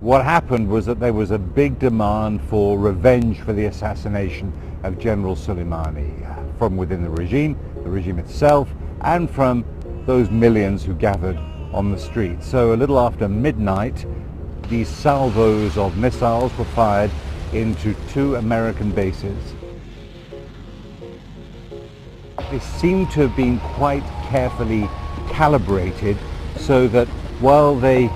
What happened was that there was a big demand for revenge for the assassination of General Soleimani from within the regime itself, and from those millions who gathered on the streets. So a little after midnight, these salvos of missiles were fired into 2 American bases. They seem to have been quite carefully calibrated so that while they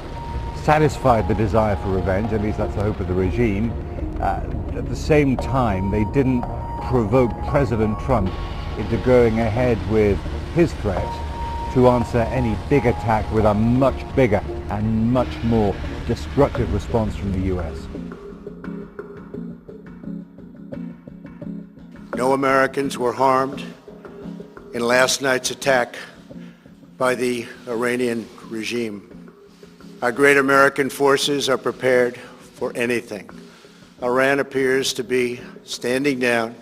satisfied the desire for revenge, at least that's the hope of the regime, at the same time they didn't provoke President Trump into going ahead with his threat to answer any big attack with a much bigger and much more destructive response from the U.S. No Americans were harmed in last night's attack by the Iranian regime. Our great American forces are prepared for anything. Iran appears to be standing down,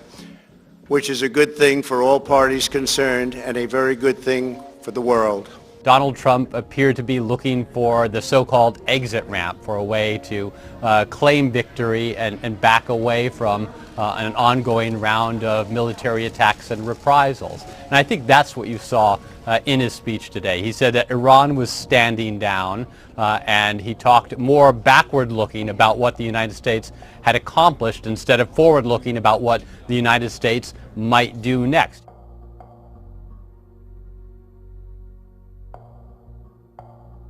which is a good thing for all parties concerned and a very good thing for the world. Donald Trump appeared to be looking for the so-called exit ramp, for a way to claim victory and back away from an ongoing round of military attacks and reprisals. And I think that's what you saw in his speech today. He said that Iran was standing down, and he talked more backward-looking about what the United States had accomplished instead of forward-looking about what the United States might do next.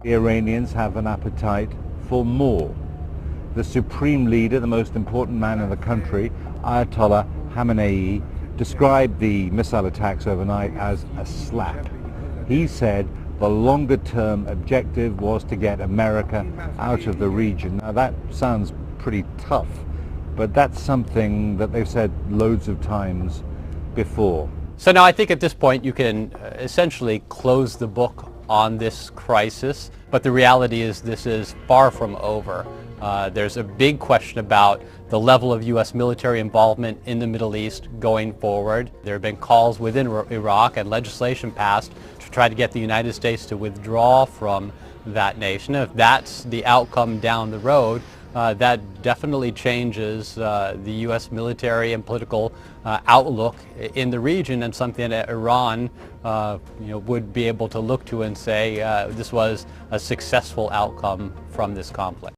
The Iranians have an appetite for more. The supreme leader, the most important man in the country, Ayatollah Khamenei, described the missile attacks overnight as a slap. He said the longer-term objective was to get America out of the region. Now that sounds pretty tough, but that's something that they've said loads of times before. So now I think at this point you can essentially close the book on this crisis, but the reality is this is far from over. There's a big question about the level of U.S. military involvement in the Middle East going forward. There have been calls within Iraq and legislation passed to try to get the United States to withdraw from that nation. If that's the outcome down the road, that definitely changes the U.S. military and political outlook in the region, and something that Iran would be able to look to and say this was a successful outcome from this conflict.